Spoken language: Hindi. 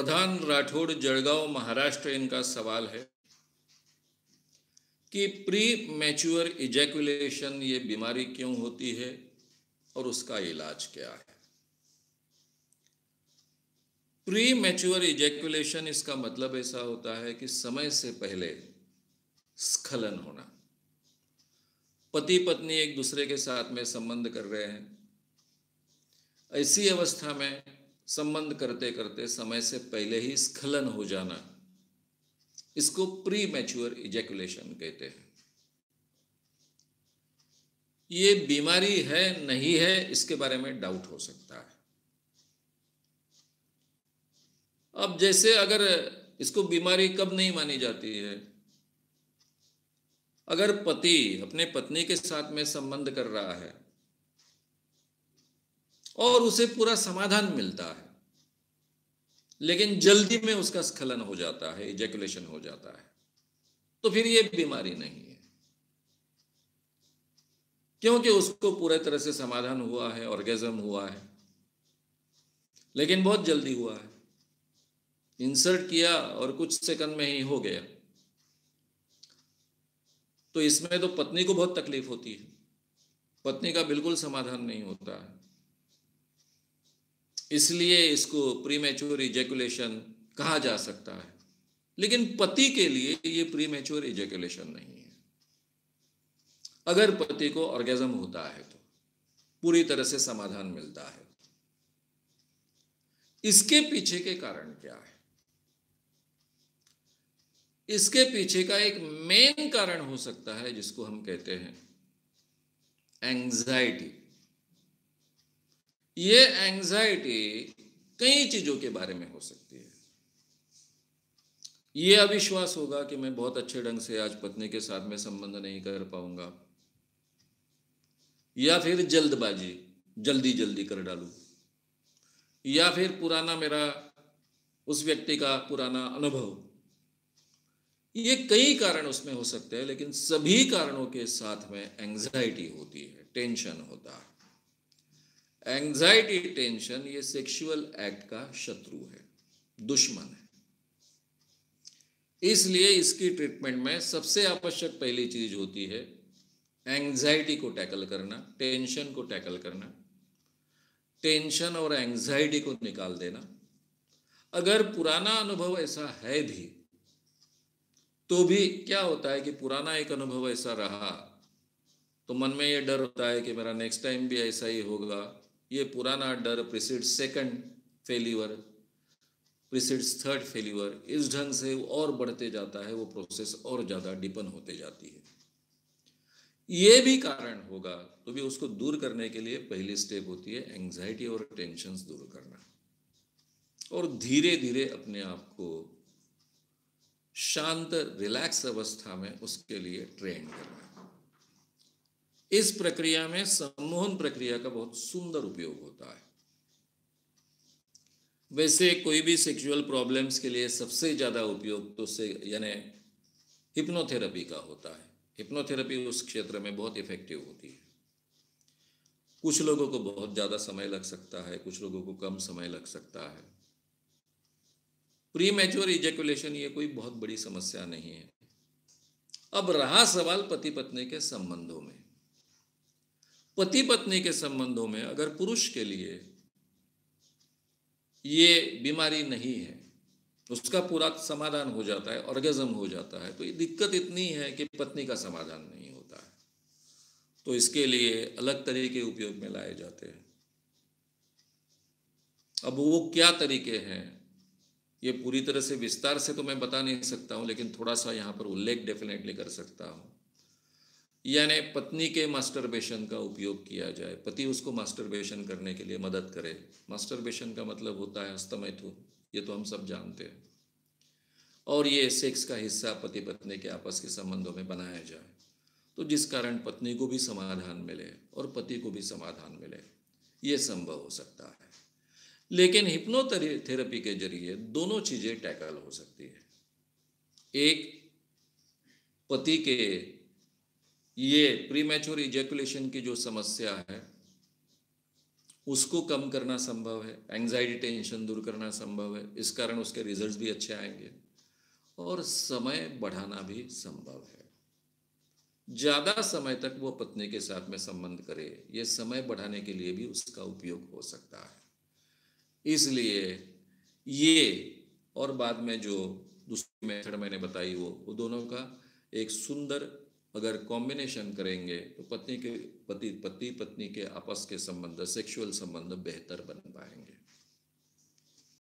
प्रधान राठौड़, जळगाव, महाराष्ट्र, इनका सवाल है कि प्री मैच्योर इजैकुलेशन ये बीमारी क्यों होती है और उसका इलाज क्या है। प्री मैच्योर इजैकुलेशन, इसका मतलब ऐसा होता है कि समय से पहले स्खलन होना। पति पत्नी एक दूसरे के साथ में संबंध कर रहे हैं, ऐसी अवस्था में संबंध करते करते समय से पहले ही स्खलन हो जाना, इसको प्री मैच्योर इजैकुलेशन कहते हैं। ये बीमारी है नहीं है, इसके बारे में डाउट हो सकता है। अब जैसे अगर इसको बीमारी कब नहीं मानी जाती है, अगर पति अपने पत्नी के साथ में संबंध कर रहा है और उसे पूरा समाधान मिलता है, लेकिन जल्दी में उसका स्खलन हो जाता है, इजैकुलेशन हो जाता है, तो फिर ये बीमारी नहीं है, क्योंकि उसको पूरे तरह से समाधान हुआ है, ऑर्गेज्म हुआ है, लेकिन बहुत जल्दी हुआ है। इंसर्ट किया और कुछ सेकंड में ही हो गया, तो इसमें तो पत्नी को बहुत तकलीफ होती है, पत्नी का बिल्कुल समाधान नहीं होता है। इसलिए इसको प्रीमैच्योर इजैकुलेशन कहा जा सकता है, लेकिन पति के लिए ये प्रीमैच्योर इजैकुलेशन नहीं है। अगर पति को ऑर्गेज्म होता है तो पूरी तरह से समाधान मिलता है। इसके पीछे के कारण क्या है? इसके पीछे का एक मेन कारण हो सकता है जिसको हम कहते हैं एंजाइटी। ये एंजाइटी कई चीजों के बारे में हो सकती है। ये अविश्वास होगा कि मैं बहुत अच्छे ढंग से आज पत्नी के साथ में संबंध नहीं कर पाऊंगा, या फिर जल्दबाजी, जल्दी जल्दी कर डालूं, या फिर पुराना मेरा उस व्यक्ति का पुराना अनुभव। ये कई कारण उसमें हो सकते हैं, लेकिन सभी कारणों के साथ में एंजाइटी होती है, टेंशन होता है। एंजाइटी, टेंशन, ये सेक्सुअल एक्ट का शत्रु है, दुश्मन है। इसलिए इसकी ट्रीटमेंट में सबसे आवश्यक पहली चीज होती है एंजाइटी को टैकल करना, टेंशन को टैकल करना, टेंशन और एंजाइटी को निकाल देना। अगर पुराना अनुभव ऐसा है भी, तो भी क्या होता है कि पुराना एक अनुभव ऐसा रहा तो मन में ये डर होता है कि मेरा नेक्स्ट टाइम भी ऐसा ही होगा। ये पुराना डर precedes second failure, precedes third failure, इस ढंग से और बढ़ते जाता है, वो प्रोसेस और ज़्यादा डीपन होते जाती है। ये भी कारण होगा तो भी उसको दूर करने के लिए पहली स्टेप होती है एंजाइटी और टेंशन दूर करना, और धीरे धीरे अपने आप को शांत, रिलैक्स अवस्था में उसके लिए ट्रेन करना। इस प्रक्रिया में सम्मोहन प्रक्रिया का बहुत सुंदर उपयोग होता है। वैसे कोई भी सेक्सुअल प्रॉब्लम्स के लिए सबसे ज़्यादा उपयोग तो से यानी हिप्नोथेरेपी का होता है। हिप्नोथेरेपी उस क्षेत्र में बहुत इफेक्टिव होती है। कुछ लोगों को बहुत ज़्यादा समय लग सकता है, कुछ लोगों को कम समय लग सकता है। प्री मैच्योर इजैकुलेशन ये कोई बहुत बड़ी समस्या नहीं है। अब रहा सवाल पति पत्नी के संबंधों में। पति पत्नी के संबंधों में अगर पुरुष के लिए ये बीमारी नहीं है, उसका पूरा समाधान हो जाता है, ऑर्गेज्म हो जाता है, तो ये दिक्कत इतनी है कि पत्नी का समाधान नहीं होता है, तो इसके लिए अलग तरीके उपयोग में लाए जाते हैं। अब वो क्या तरीके हैं, ये पूरी तरह से विस्तार से तो मैं बता नहीं सकता हूँ, लेकिन थोड़ा सा यहाँ पर उल्लेख डेफिनेटली कर सकता हूँ। यानी पत्नी के मास्टरबेशन का उपयोग किया जाए, पति उसको मास्टरबेशन करने के लिए मदद करे। मास्टरबेशन का मतलब होता है हस्तमैथुन, ये तो हम सब जानते हैं, और ये सेक्स का हिस्सा पति पत्नी के आपस के संबंधों में बनाया जाए, तो जिस कारण पत्नी को भी समाधान मिले और पति को भी समाधान मिले, ये संभव हो सकता है। लेकिन हिप्नोथेरेपी के जरिए दोनों चीज़ें टैकल हो सकती है। एक, पति के ये प्रीमैच्योर इजैकुलेशन की जो समस्या है उसको कम करना संभव है, एंग्जाइटी टेंशन दूर करना संभव है, इस कारण उसके रिजल्ट्स भी अच्छे आएंगे और समय बढ़ाना भी संभव है। ज़्यादा समय तक वो पत्नी के साथ में संबंध करे, ये समय बढ़ाने के लिए भी उसका उपयोग हो सकता है। इसलिए ये और बाद में जो दूसरी मेथड मैंने बताई वो दोनों का एक सुंदर अगर कॉम्बिनेशन करेंगे तो पति पत्नी के आपस के संबंध, सेक्सुअल संबंध बेहतर बन पाएंगे।